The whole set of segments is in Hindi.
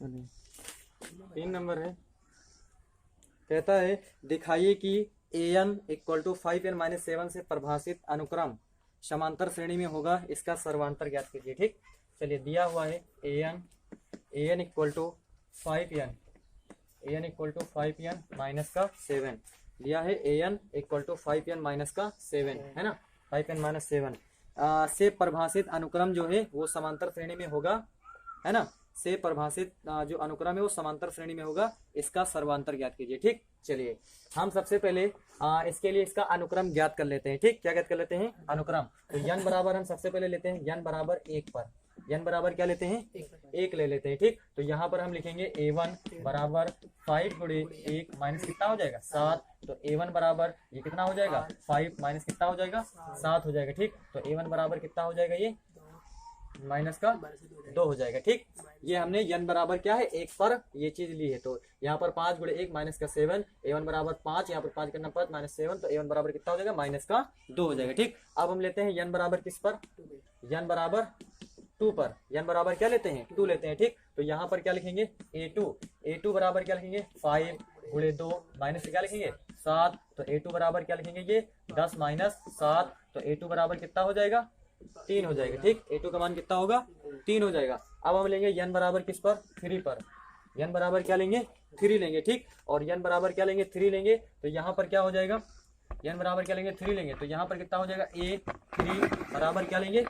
3 नंबर है, कहता है दिखाइए कि an equal to 5n minus 7 से परिभाषित अनुक्रम समांतर श्रेणी में होगा, इसका सर्वांतर ज्ञात कीजिए। ठीक, चलिए दिया हुआ है an equal to 5n minus का 7 दिया है, an equal to 5n minus का 7 है ना, 5n माइनस 7 से परिभाषित अनुक्रम जो है वो समांतर श्रेणी में होगा, है ना, से परिभाषित जो अनुक्रम है वो समांतर श्रेणी में होगा, इसका सर्वांतर ज्ञात कीजिए। ठीक, चलिए हम सबसे पहले इसके लिए इसका अनुक्रम ज्ञात कर लेते हैं। ठीक, क्या ज्ञात कर लेते हैं? अनुक्रम। तो n बराबर हम सबसे पहले लेते हैं n बराबर 1 पर, n बराबर क्या लेते हैं? 1 ले लेते हैं। ठीक, तो यहाँ पर हम लिखेंगे a1 बराबर 5 गुणे 1 माइनस कितना हो जाएगा? 7। तो a1 बराबर ये कितना हो जाएगा? 5 माइनस कितना हो जाएगा? 7 हो जाएगा। ठीक, तो a1 बराबर कितना हो जाएगा? ये माइनस का 2 हो जाएगा। ठीक, ये हमने n बराबर क्या है? 1 पर ये चीज ली है। तो यहाँ पर 5 गुणे 1 माइनस का 7, a1 बराबर 5, यहाँ पर 5 करना 5 माइनस 7, तो a1 बराबर कितना हो जाएगा? माइनस का 2 हो जाएगा। ठीक, अब हम लेते हैं n बराबर किस पर? n बराबर 2 पर। n बराबर क्या लेते हैं? 2 लेते हैं। ठीक, तो यहाँ पर क्या लिखेंगे? a2 बराबर क्या लिखेंगे? 5 गुणे 2 माइनस क्या लिखेंगे? 7। तो a2 बराबर क्या लिखेंगे? ये 10 माइनस 7, तो a2 बराबर कितना हो जाएगा? 3 हो जाएगा। ठीक, a2 का मान कितना होगा? 3 हो जाएगा। अब हम लेंगे n बराबर किस पर? 3 पर। n बराबर क्या लेंगे? 3 लेंगे। ठीक, और n बराबर क्या लेंगे? 3 लेंगे, तो यहाँ पर क्या हो जाएगा? n बराबर क्या लेंगे? 3 लेंगे, तो यहाँ पर कितना हो जाएगा? a3 बराबर क्या लेंगे?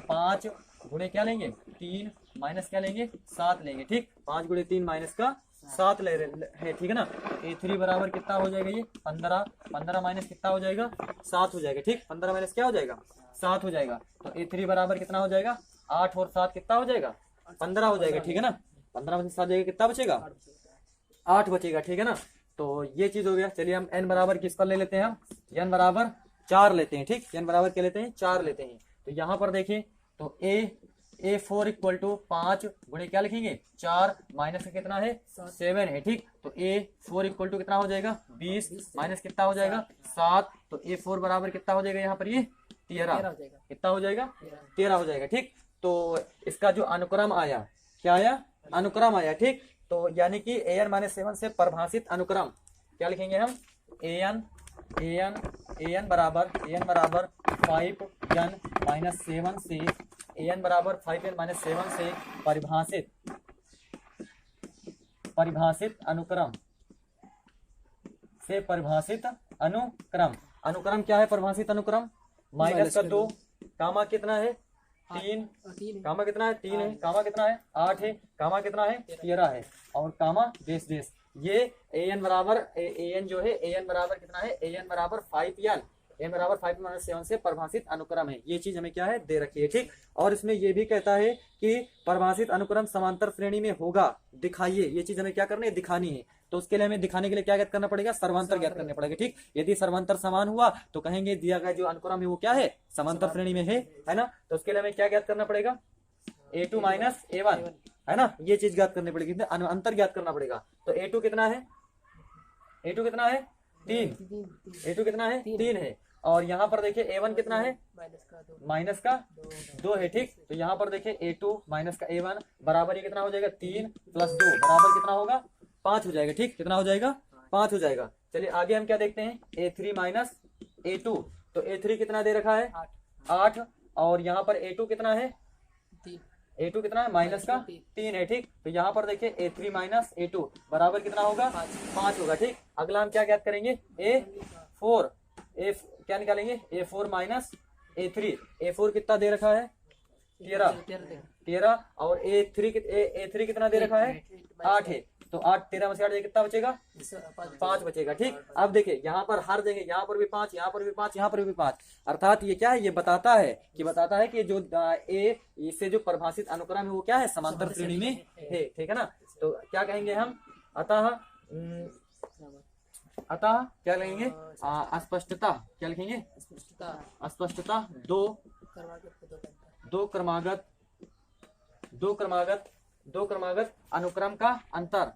5 गुणे क्या लेंगे? 3 माइनस क्या लेंगे? 7 लेंगे। ठीक, 5 गुणे 3 माइनस का 7 ले रहे है। ठीक है ना, a3 बराबर कितना हो जाएगा? ये 15 माइनस कितना हो जाएगा? 7 हो जाएगा। ठीक, 15 माइनस क्या हो जाएगा? 7 हो जाएगा। तो a3 बराबर कितना हो जाएगा? 8 और 7 कितना हो जाएगा? 15 हो जाएगा। ठीक है ना, 15 में से 7 जाएगा, कितना बचेगा? 8 बचेगा। ठीक है ना, तो ये चीज हो गया। चलिए हम n बराबर किस पर ले लेते हैं? हम n बराबर 4 लेते हैं। ठीक, n बराबर क्या लेते हैं? 4 लेते हैं। तो यहाँ पर देखें तो a4 इक्वल टू 5 गुणे क्या लिखेंगे? 4 माइनस का कितना है? 7 है। ठीक, तो a4 इक्वल टू कितना हो जाएगा? 20 माइनस कितना हो जाएगा? 7। तो a4 बराबर कितना हो जाएगा? यहाँ पर ये 13 कितना हो जाएगा? 13 हो जाएगा। ठीक, तो इसका जो अनुक्रम आया, क्या आया? अनुक्रम आया। ठीक, तो यानी कि an माइनस 7 से परिभाषित अनुक्रम क्या लिखेंगे हम? an बराबर 5n माइनस 7 से an बराबर 5n माइनस 7 से परिभाषित अनुक्रम से परिभाषित अनुक्रम क्या है? परिभाषित अनुक्रम माइनस का 2, कामा कितना है? 3, कामा कितना है? 3 है, कामा कितना है? 8 है, कामा कितना है? 13 है, और कामा देश देश। ये an बराबर an जो है an बराबर कितना है? an बराबर 5n माइनस 7 से परिभाषित अनुक्रम है। ये चीज हमें क्या है? दे रखी है। ठीक, और इसमें ये भी कहता है कि परिभाषित अनुक्रम समांतर श्रेणी में होगा, दिखाइए। ये चीज हमें क्या करनी है? दिखानी है। तो उसके लिए हमें दिखाने के लिए क्या ज्ञात करना पड़ेगा? सर्वांतर ज्ञात करना पड़ेगा। ठीक, यदि सर्वांतर समान हुआ तो कहेंगे दिया गया जो अनुक्रम है वो क्या है? समांतर श्रेणी में है ना। तो उसके लिए हमें क्या ज्ञात करना पड़ेगा? a2 माइनस a1, है ना, ये चीज ज्ञात करनी पड़ेगी, अंतर ज्ञात करना पड़ेगा। तो a2 कितना है? a2 कितना है? 3। a2 कितना है? 3 है, और यहाँ पर देखिए a1 कितना है? माइनस का 2 है। ठीक, तो यहाँ पर देखिए a2 माइनस का a1 बराबर ये कितना हो जाएगा? 3 प्लस 2 बराबर कितना होगा? 5 हो जाएगा। ठीक, कितना हो जाएगा? 5 हो जाएगा। चलिए आगे हम क्या देखते हैं? a3 माइनस a2, तो a3 कितना दे रखा है? 8, और यहाँ पर a2 कितना है? a2 कितना है? माइनस का 3 है। ठीक, तो यहाँ पर देखिए a3 माइनस a2 बराबर कितना होगा? 5 होगा। ठीक, अगला हम क्या ज्ञात करेंगे? a4 क्या निकालेंगे? a4 माइनस a4 कितना दे रखा है? 13, और a3 कितना दे रखा है? 8 है, तो 8 13 में से 8 कितना बचेगा? 5 बचेगा। ठीक, अब देखिए यहाँ पर हर जगह, यहाँ पर भी 5, यहाँ पर भी 5, यहाँ पर भी 5, अर्थात ये क्या है? ये बताता है कि जो इससे जो परिभाषित अनुक्रम है वो क्या है? समांतर श्रेणी में है। ठीक है ना, तो क्या कहेंगे हम? अतः क्या लिखेंगे? अस्पष्टता, क्या लिखेंगे? अस्पष्टता दो क्रमागत अनुक्रम का अंतर,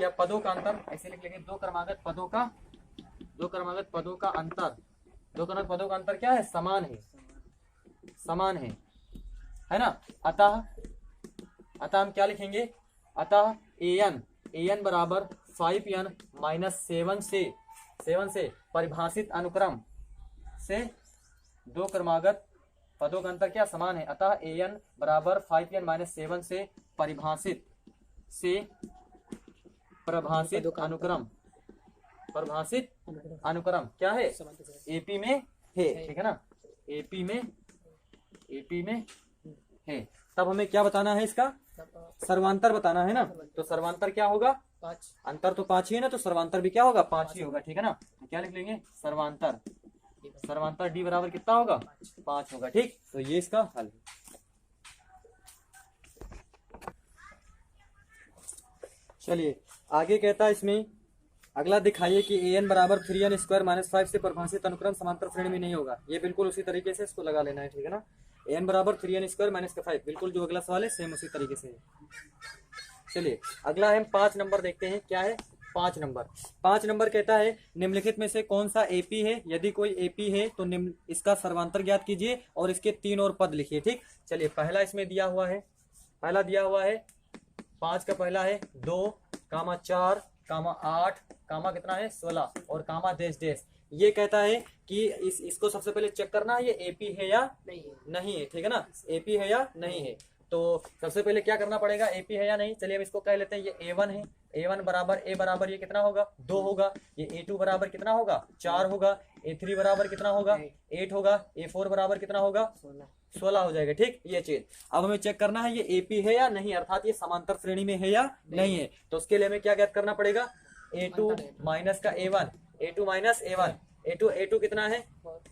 या पदों का अंतर, ऐसे लिख लेंगे। दो क्रमागत पदों का अंतर, क्या है? समान है। है ना। अतः हम क्या लिखेंगे, अतः an बराबर 5n माइनस 7 से परिभाषित अनुक्रम से दो क्रमागत पदों का अंतर क्या समान है। अतः an बराबर 5n माइनस 7 से परिभाषित अनुक्रम क्या है, एपी में है, ठीक है ना, एपी में है। तब हमें क्या बताना है, इसका सर्वांतर बताना है ना। तो सर्वांतर क्या होगा, 5, अंतर तो 5 ही है ना, तो सर्वांतर भी क्या होगा, 5 ही होगा, ठीक है ना। तो क्या लिख लेंगे, सर्वांतर डी बराबर कितना होगा, 5 होगा, ठीक। तो ये इसका हल है। चलिए आगे कहता है इसमें, अगला दिखाइए कि an बराबर 3n स्क्वायर माइनस 5 से परिभाषित अनुक्रम समांतर श्रेणी में नहीं होगा। ये बिल्कुल उसी तरीके से इसको लगा लेना है, ठीक है ना। an बराबर 3n स्क्वायर माइनस 5, बिल्कुल जो अगला सवाल है सेम उसी तरीके से है। चलिए अगला हम 5 नंबर देखते हैं, क्या है 5 नंबर कहता है निम्नलिखित में से कौन सा एपी है, यदि कोई एपी है तो इसका सर्वांतर ज्ञात कीजिए और इसके 3 और पद लिखिए, ठीक। चलिए पहला इसमें दिया हुआ है 5 का पहला है 2, 4, 8, कितना है 16 और डेश। ये कहता है कि इसको सबसे पहले चेक करना है ये एपी है या नहीं है, ठीक है ना, एपी है या नहीं है। तो सबसे पहले क्या करना पड़ेगा, एपी है या नहीं। चलिए हम इसको कह लेते हैं, ये A1 है, A1 बराबर ए बराबर ये कितना होगा 2 होगा, ये A2 बराबर कितना होगा 4 होगा, A3 बराबर कितना होगा 8 होगा, A4 बराबर कितना होगा 16 हो जाएगा, ठीक। ये चीज अब हमें चेक करना है ये एपी है या नहीं, अर्थात ये समांतर श्रेणी में है या नहीं है। तो उसके लिए हमें क्या ज्ञात करना पड़ेगा, A2 माइनस का A1, A2 minus A1, A2 कितना है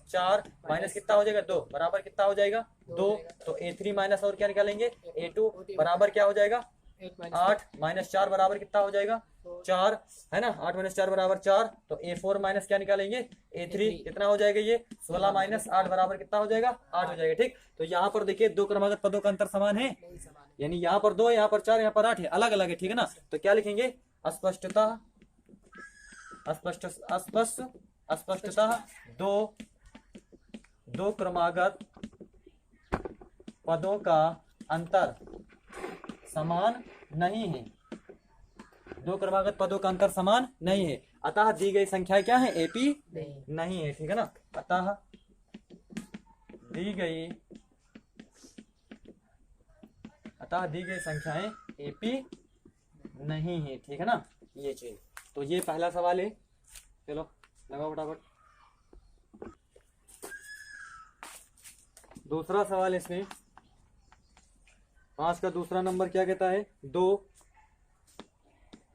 4 माइनस कितना हो जाएगा 2 बराबर कितना हो जाएगा 2। तो A3 माइनस और क्या निकालेंगे, A2 बराबर क्या हो जाएगा 8 माइनस 4 बराबर कितना हो जाएगा 4, है ना, 8 माइनस 4 बराबर 4। तो A4 माइनस क्या निकालेंगे A3 कितना हो जाएगा, ये 16 माइनस 8 बराबर कितना हो जाएगा 8 हो जाएगा, ठीक। तो यहाँ पर देखिए दो क्रमागत पदों का अंतर समान है, यानी यहाँ पर 2, यहाँ पर 4, यहाँ पर 8 है, अलग अलग है, ठीक है ना। तो क्या लिखेंगे, अस्पष्टतः दो क्रमागत पदों का अंतर समान नहीं है, दो क्रमागत पदों का अंतर समान नहीं है। अतः दी गई संख्या क्या है, एपी नहीं है, ठीक है ना। अतः दी गई संख्याएं एपी नहीं है, ठीक है ना, ये चीज। तो ये पहला सवाल है, चलो लगाओ फटाफट। दूसरा सवाल इसमें 5 का दूसरा नंबर क्या कहता है, 2,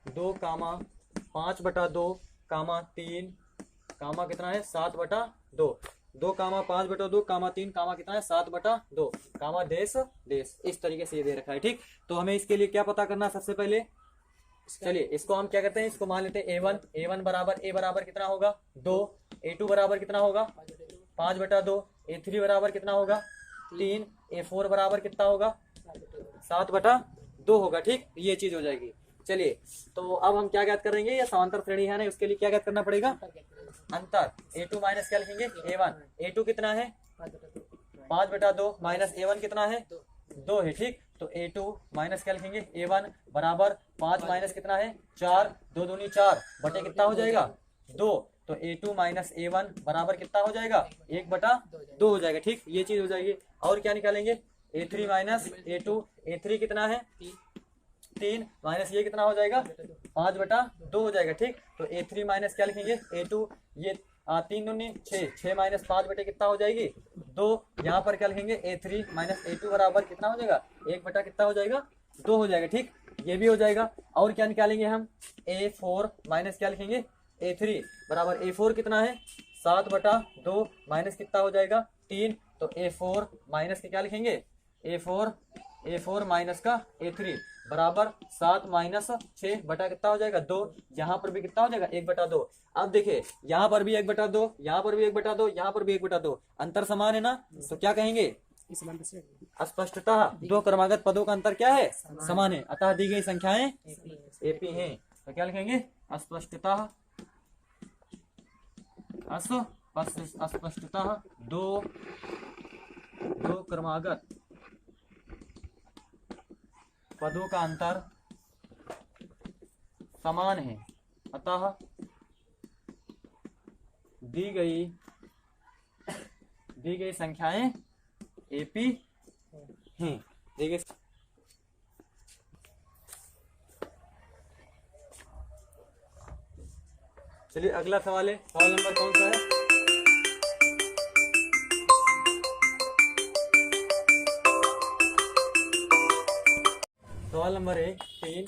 5/2, 3, कितना है 7/2, 2, 5/2, 3, कितना है 7/2, देश। इस तरीके से ये दे रखा है, ठीक। तो हमें इसके लिए क्या पता करना है, सबसे पहले चलिए इसको हम क्या करते हैं, इसको मान लेते हैं A1 बराबर ए बराबर कितना होगा 2, A2 बराबर कितना होगा 5/2, A3 बराबर कितना होगा 3, A4 बराबर कितना होगा 7/2 होगा, ठीक। ये चीज हो जाएगी। चलिए तो अब हम क्या ज्ञात करेंगे, ये समांतर श्रेणी है ना, उसके लिए क्या ज्ञात करना पड़ेगा, अंतर। A2 माइनस क्या लिखेंगे A1, A2 कितना है 5/2 माइनस A1 कितना है 2 है, ठीक। तो A2 माइनस क्या लिखेंगे A1 बराबर 5 माइनस कितना है 4, 2 दूनी 4 बटे कितना हो जाएगा 2। तो A2 माइनस A1 बराबर कितना हो जाएगा 1/2 हो जाएगा, ठीक। ये चीज हो जाएगी। और क्या निकालेंगे A3 माइनस A2, A3 कितना है 3 माइनस ये कितना हो जाएगा 5/2 हो जाएगा, ठीक। तो A3 माइनस क्या लिखेंगे A2, ये 3 दूनी 6 माइनस 5 बटे कितना हो जाएगी 2। यहाँ पर क्या लिखेंगे A3 माइनस A2 बराबर कितना हो जाएगा 1 कितना हो जाएगा 2 हो जाएगा, ठीक। ये भी हो जाएगा। और क्या निकालेंगे हम A4 माइनस क्या लिखेंगे A3 बराबर A4 कितना है 7/2 माइनस कितना हो जाएगा 3। तो A4 माइनस के क्या लिखेंगे A4 माइनस का A3 बराबर 7 माइनस 6 बटा कितना हो जाएगा 2। यहाँ पर भी कितना हो जाएगा 1/2। अब देखिए यहाँ पर भी 1/2, यहाँ पर भी 1/2, यहाँ पर भी 1/2, अंतर समान है ना। तो क्या कहेंगे स्पष्टतः दो क्रमागत पदों का अंतर क्या है समान है, अतः दी गई संख्याएं एपी हैं। तो क्या लिखेंगे स्पष्टतः दो क्रमागत पदों का अंतर समान है, अतः दी गई संख्याएं एपी हैं। दी गई। चलिए अगला सवाल है, सवाल नंबर कौन सा है? सवाल नंबर है 3।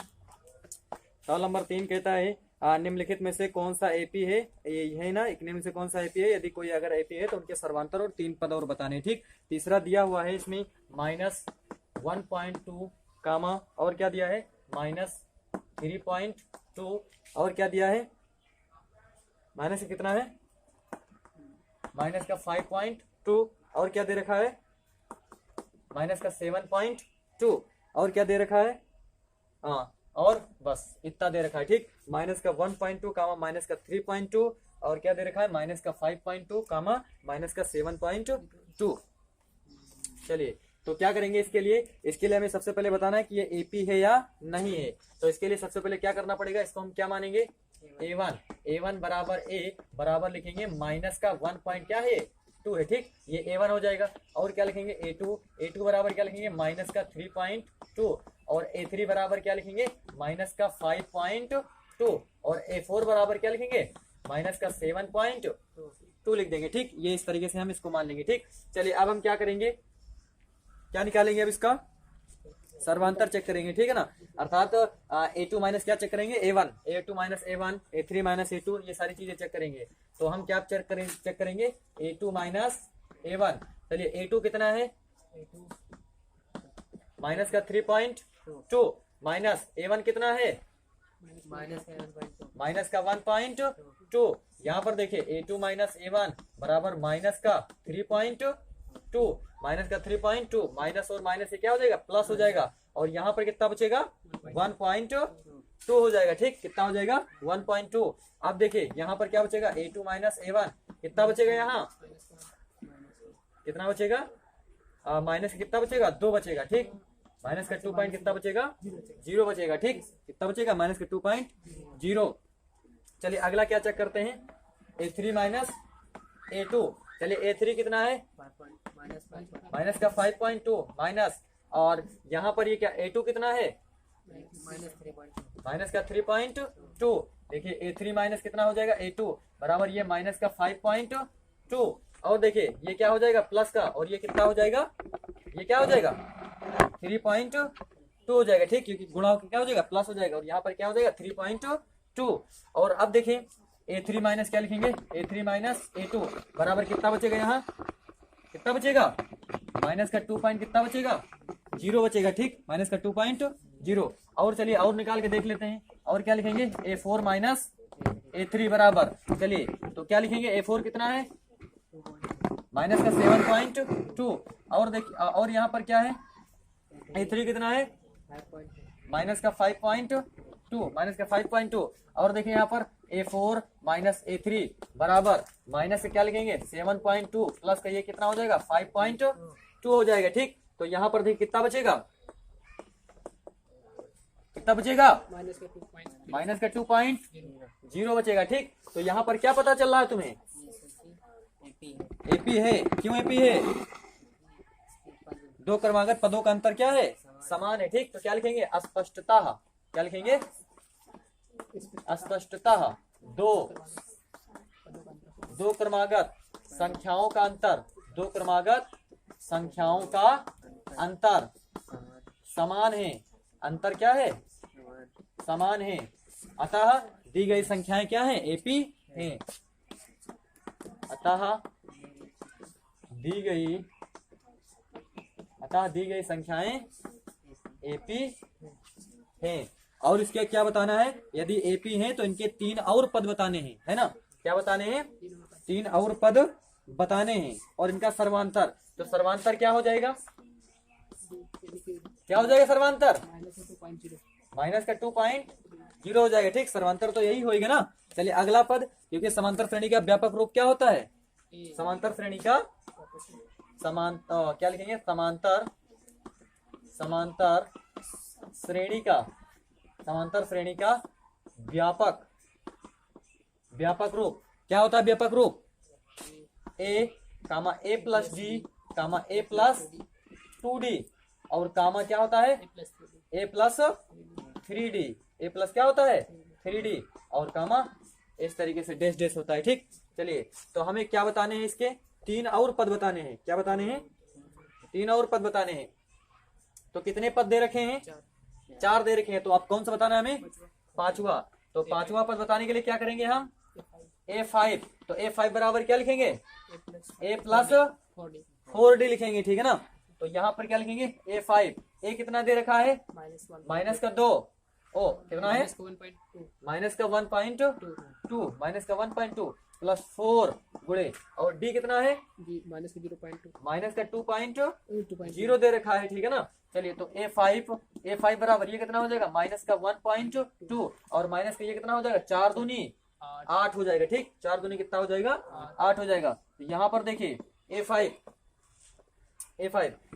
सवाल नंबर 3 कहता है निम्नलिखित में से कौन सा एपी है, ये है ना, एक में से कौन सा एपी है, यदि कोई अगर एपी है तो उनके सर्वांतर और 3 पद और बताने। ठीक, तीसरा दिया हुआ है इसमें -1.2 कामा, और क्या दिया है -3.2, और क्या दिया है माइनस का कितना है माइनस का 5.2, और क्या दे रखा है माइनस का 7.2, और क्या दे रखा है हाँ, और बस इतना दे रखा है। ठीक, माइनस का 1.2 कामा माइनस का 3.2, और क्या दे रखा है माइनस का 5.2 कामा माइनस का 7.2। चलिए तो क्या करेंगे इसके लिए हमें सबसे पहले बताना है कि ये एपी है या नहीं है। तो इसके लिए सबसे पहले क्या करना पड़ेगा, इसको हम क्या मानेंगे a1 बराबर a बराबर लिखेंगे माइनस का 1 पॉइंट क्या है 2 है। ठीक, ये a1 हो जाएगा, और क्या लिखेंगे a2 बराबर क्या लिखेंगे माइनस का 3.2, और a3 बराबर क्या लिखेंगे माइनस का 5.2, और a4 बराबर क्या लिखेंगे माइनस का 7.2 लिख देंगे। ठीक, ये इस तरीके से हम इसको मान लेंगे। ठीक, चलिए अब हम क्या करेंगे, क्या निकालेंगे, अब इसका सर्वांतर चेक करेंगे। ठीक है ना, अर्थात a2 माइनस क्या चेक करेंगे a1, a2 minus a1, a3 minus a2, ये सारी चीजें चेक करेंगे। तो हम क्या चेक करेंगे a2 माइनस a1। चलिए a2 कितना है माइनस का 3.2 माइनस a1 कितना है माइनस का 1.2। यहाँ पर देखिए a2 माइनस a1 बराबर माइनस का 3.2, माइनस का 3.2, माइनस और माइनस से क्या हो जाएगा प्लस हो जाएगा, और यहाँ पर कितना बचेगा 1.2 हो जाएगा। ठीक, कितना हो जाएगा 1.2। अब देखिए यहाँ पर क्या बचेगा a2 माइनस a1 कितना बचेगा, यहाँ कितना बचेगा माइनस कितना बचेगा 2 बचेगा। ठीक, माइनस का 2 पॉइंट कितना बचेगा 0 बचेगा। ठीक, कितना बचेगा माइनस का 2.0। चलिए अगला क्या चेक करते हैं a3 माइनस a2। चलिए a3 कितना है माइनस का 5.2 माइनस, और यहाँ पर ये क्या a2 कितना है माइनस का 3.2। देखिए a3 माइनस कितना हो जाएगा a2 बराबर ये माइनस का 5.2, और देखिए ये क्या हो जाएगा प्लस का, और ये कितना हो जाएगा ये क्या हो जाएगा 3.2 हो जाएगा। ठीक, क्योंकि गुणा होकर क्या हो जाएगा प्लस हो जाएगा, और यहाँ पर क्या हो जाएगा 3.2। और अब देखिए a3 माइनस क्या लिखेंगे a3 माइनस a2 बराबर कितना बचेगा, यहाँ कितना बचेगा माइनस का 2 पॉइंट कितना बचेगा 0 बचेगा। ठीक, माइनस का 2.0। और चलिए और निकाल के देख लेते हैं, और क्या लिखेंगे a4 माइनस a3 बराबर, चलिए तो क्या लिखेंगे a4 कितना है माइनस का 7.2, और देखिए और यहाँ पर क्या है a3 कितना है माइनस का 5.2, माइनस का 5.2, और देखिए यहाँ पर a4 माइनस a3 बराबर माइनस से क्या लिखेंगे 7.2 प्लस का ये कितना हो जाएगा 5.2 हो जाएगा। ठीक, तो यहाँ पर देखिए कितना बचेगा माइनस का 2.0 बचेगा। ठीक, तो यहाँ पर क्या पता चल रहा है तुम्हें एपी है। क्यों एपी है, दो क्रमागत पदों का अंतर क्या है समान है। ठीक, तो क्या लिखेंगे अस्पष्टतः, क्या लिखेंगे अस्पष्टतः दो क्रमागत संख्याओं का अंतर, दो क्रमागत संख्याओं का अंतर समान है, अंतर क्या है समान है, अतः दी गई संख्याएं क्या है एपी हैं, अतः दी गई संख्याएं एपी हैं। और इसके क्या बताना है, यदि एपी हैं तो इनके 3 और पद बताने हैं, है ना, क्या बताने हैं 3 और पद बताने हैं, और इनका सर्वांतर, तो सर्वांतर क्या हो जाएगा सर्वांतर माइनस का 2.0 हो जाएगा। ठीक, सर्वांतर तो यही होएगा ना। चलिए अगला पद, क्योंकि समांतर श्रेणी का व्यापक रूप क्या होता है समांतर श्रेणी का क्या लिखेंगे समांतर श्रेणी का, समांतर श्रेणी का व्यापक रूप क्या होता है? व्यापक रूप ए कामा ए प्लस डी कामा ए प्लस 2d और कामा क्या होता है? ए प्लस 3d। ए प्लस क्या होता है? 3d और कामा इस तरीके से डैश डैश होता है। ठीक, चलिए तो हमें क्या बताने हैं? इसके 3 और पद बताने हैं। क्या बताने हैं? 3 और पद बताने हैं। तो कितने पद दे रखे हैं? 4 दे रखे हैं। तो अब कौन सा बताना है हमें? 5वां। तो 5वां पद बताने के लिए क्या करेंगे हम? A5। तो A5 बराबर क्या लिखेंगे? A प्लस 4d लिखेंगे। ठीक है ना? तो यहाँ पर क्या लिखेंगे? A5। A कितना दे रखा है? माइनस का 2। ओ कितना है? माइनस का 1.2 माइनस का 1.2 प्लस 4 गुणे और d कितना है? माइनस का 0.2 माइनस का 2.0 दे रखा है। ठीक है ना? चलिए तो A5 बराबर ये कितना हो जाएगा? माइनस का 1.2 और माइनस का ये कितना हो जाएगा? 4 दूनी 8 हो जाएगा। ठीक, 4 दूनी कितना हो जाएगा? 8 हो जाएगा। तो यहाँ पर देखिए A5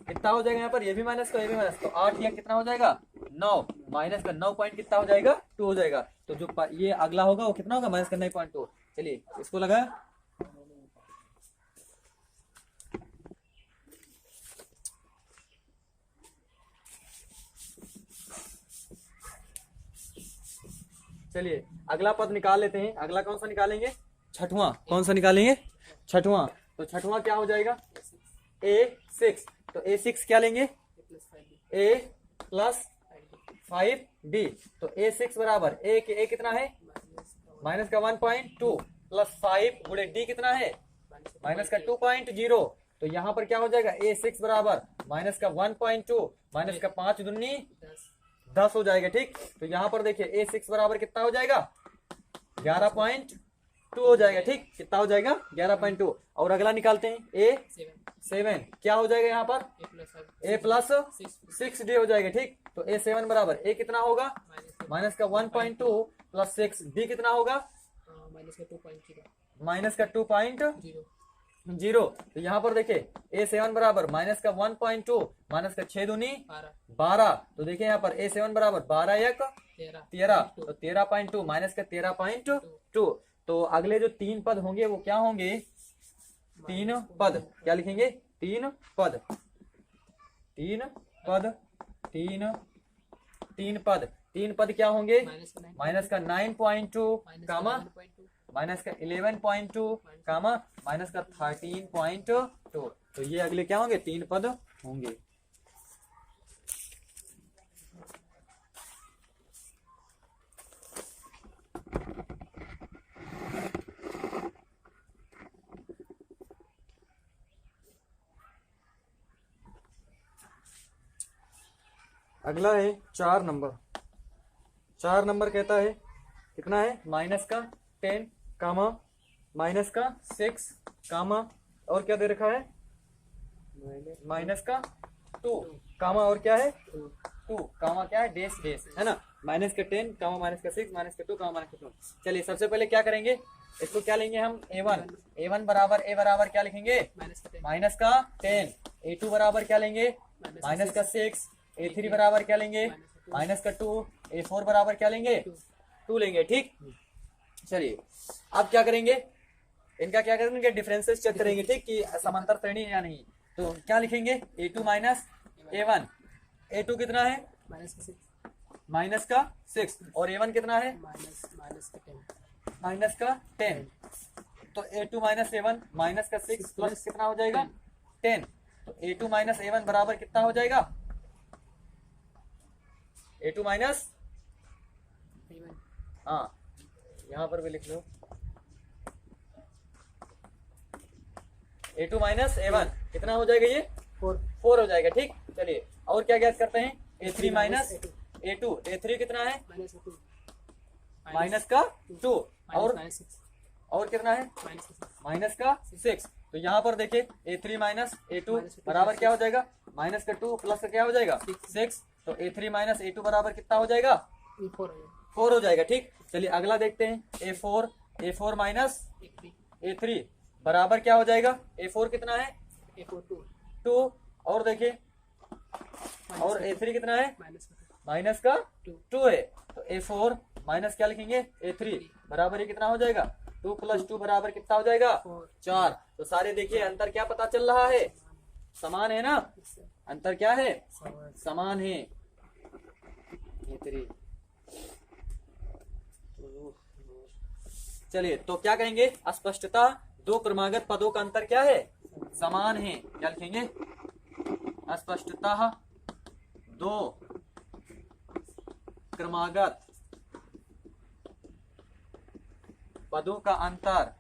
कितना हो जाएगा? यहाँ पर ये भी माइनस का, ये भी माइनस। तो 8 या कितना हो जाएगा? 9 माइनस का 9 पॉइंट कितना हो जाएगा? 2 हो जाएगा। तो जो ये अगला होगा वो कितना होगा? माइनस का 9.2। चलिए इसको लगा। चलिए अगला पद निकाल लेते हैं। अगला कौन सा निकालेंगे? छठवां। कौन सा निकालेंगे? छठवां। तो छठवां क्या हो जाएगा? A6। तो A6 क्या लेंगे? A plus 5d। तो A6 बराबर A कितना है? माइनस का 1.2 प्लस 5 गुणे d कितना है? माइनस का 2.0। तो यहाँ पर क्या हो जाएगा? A6 बराबर माइनस का 1.2 माइनस का 5 दूनी 10 हो जाएगा। ठीक, तो यहाँ पर देखिए A6 बराबर कितना हो जाएगा? 11.2 हो जाएगा। ठीक, कितना हो जाएगा? 11.2। और अगला निकालते हैं A7 क्या हो जाएगा? यहाँ पर A प्लस 6d हो जाएगा। ठीक, तो A7 बराबर A कितना होगा? माइनस का 1.2 प्लस 6d कितना होगा? माइनस का 2.0। तो यहाँ पर देखिए A7 बराबर माइनस का 1.2 माइनस का 6 दूनी 12। तो देखिए यहाँ पर A7 बराबर 12 एक 13। तो 13.2 माइनस का 13.2। तो अगले जो 3 पद होंगे वो क्या होंगे? 3 पद। क्या लिखेंगे? 3 पद। 3 पद क्या होंगे? माइनस का 9.2 कामा माइनस का 11.2 कामा माइनस का 13.2। तो ये अगले क्या होंगे? 3 पद होंगे। अगला है 4 नंबर। 4 नंबर कहता है कितना है? माइनस का 10 कामा माइनस का 6 कामा और क्या दे रखा है? माइनस का 2 कामा और क्या है? 2 कामा क्या है? डेस डेस है ना? माइनस का 10 कामा माइनस का 6 माइनस का 2 कामा माइनस का 2। चलिए सबसे पहले क्या करेंगे? इसको क्या लेंगे हम? A1 बराबर A बराबर क्या लिखेंगे? माइनस का 10। A2 बराबर क्या लेंगे? माइनस का 6। A3 बराबर क्या लेंगे? माइनस का 2। A4 बराबर क्या लेंगे? 2 लेंगे। ठीक, चलिए अब क्या करेंगे? इनका क्या करेंगे? डिफरेंसेस चेक करेंगे। ठीक, कि समांतर श्रेणी है या नहीं। तो क्या लिखेंगे? A2 minus A1। A2 कितना है? माइनस का 6 और A1 कितना है? माइनस का 10। तो A2 माइनस A1 माइनस का 6 प्लस कितना हो जाएगा? 10। तो A2 माइनस A1 बराबर कितना हो जाएगा? A2 माइनस, हाँ यहाँ पर भी लिख लो, A2 माइनस A1 कितना हो जाएगा? ये 4 हो जाएगा। ठीक, चलिए और क्या ज्ञात करते हैं? A3 minus A2। A3 कितना है? माइनस का 2 और कितना है? माइनस का 6। तो यहाँ पर देखिए A3 माइनस A2 बराबर क्या हो जाएगा? माइनस का 2 प्लस का क्या हो जाएगा? 6। तो A3 माइनस A2 बराबर कितना हो जाएगा? 4 हो जाएगा। ठीक, चलिए अगला देखते हैं A4 माइनस A3 बराबर क्या हो जाएगा? A4 कितना है? 2 और देखिए और A3 कितना है? माइनस का 2 है, तो A4 माइनस क्या लिखेंगे A3 बराबर ये कितना हो जाएगा 2 + 2 बराबर कितना हो जाएगा 4। तो सारे देखिए अंतर क्या पता चल रहा है, समान है ना, अंतर क्या है समान है। A3 चलिए तो क्या कहेंगे, अस्पष्टता दो क्रमागत पदों का अंतर क्या है समान है, क्या लिखेंगे अस्पष्टता दो क्रमागत पदों का अंतर,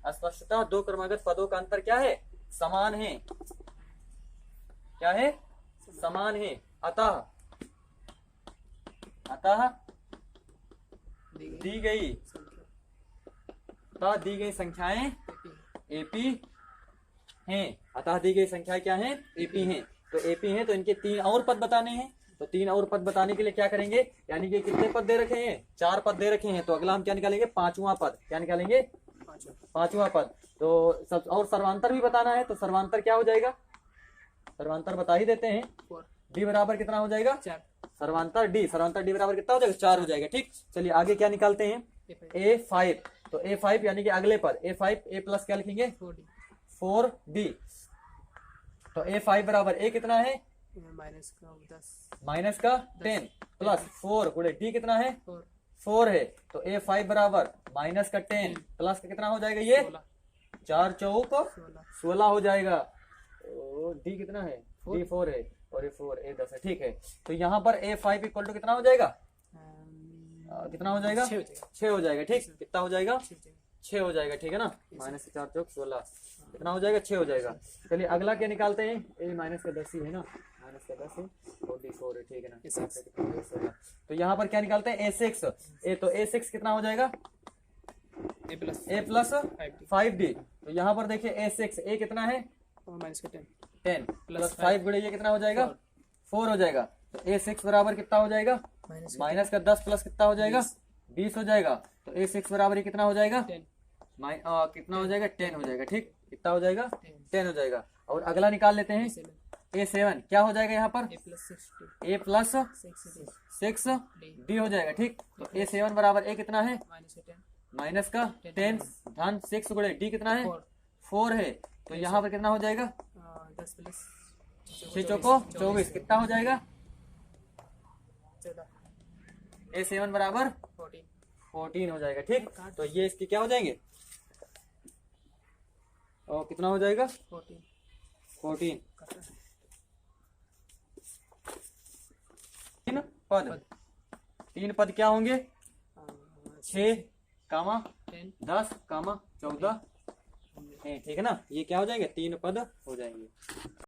अस्पष्टता दो क्रमागत पदों का अंतर क्या है समान है, क्या है समान है। अतः दी गई संख्याएं एपी हैं, अतः दी गई संख्याएं क्या हैं एपी हैं। तो एपी हैं तो इनके 3 और पद बताने हैं, तो 3 और पद बताने के लिए क्या करेंगे, यानी कि कितने पद दे रखे हैं 4 पद दे रखे हैं, तो अगला हम क्या निकालेंगे 5वां पद, क्या निकालेंगे 5वां पद। तो सब और सर्वांतर भी बताना है, तो सर्वांतर क्या हो जाएगा, सर्वांतर बता ही देते हैं, डी बराबर कितना हो जाएगा सर्वांतर डी बराबर कितना हो जाएगा 4 हो जाएगा। ठीक, चलिए आगे क्या निकालते हैं A5, तो A5 यानी कि अगले पद A5 A प्लस क्या लिखेंगे 4D, तो A5 बराबर A कितना है माइनस का 10 प्लस 4 गुणे D कितना है 4 है, तो A5 बराबर माइनस का 10 प्लस का कितना हो जाएगा ये 4 चौक 16 हो जाएगा, D कितना है D 4 है और A4 A 10 है। ठीक है, तो यहाँ पर A5 इक्वल टू कितना हो जाएगा कितना हो जाएगा 6 हो जाएगा। ठीक, कितना हो जाएगा 6 हो जाएगा, ठीक है ना, माइनस 4 चौक 16 कितना हो जाएगा 6 हो जाएगा। चलिए अगला क्या निकालते हैं, ए माइनस का 10 ही है ना, माइनस का 10 है और D4 है, ठीक है ना। तो यहाँ पर क्या निकालते हैं A6, तो A6 कितना हो जाएगा A प्लस 5D, तो यहाँ पर देखिए A6 A कितना है -10 प्लस 5 गुणे ये कितना हो जाएगा 4 हो जाएगा, तो A6 बराबर कितना हो जाएगा माइनस का 10 प्लस कितना हो जाएगा 20 हो जाएगा, तो A6 बराबर ये कितना हो जाएगा कितना हो जाएगा 10 हो जाएगा। ठीक, कितना हो जाएगा 10 हो जाएगा। और अगला निकाल लेते हैं A7, क्या हो जाएगा यहाँ पर A प्लस 6D हो जाएगा। ठीक, तो A7 बराबर A कितना है माइनस का 10 धन 6 गुणे D कितना है 4 है, तो यहाँ पर कितना हो जाएगा 6 चौको 24 कितना हो जाएगा A7 बराबर 14 हो जाएगा। ठीक, तो ये इसके क्या हो जाएंगे और कितना हो जाएगा 14 तीन पद क्या होंगे 6, 10, 14 है, ठीक है ना, ये क्या हो जाएंगे 3 पद हो जाएंगे।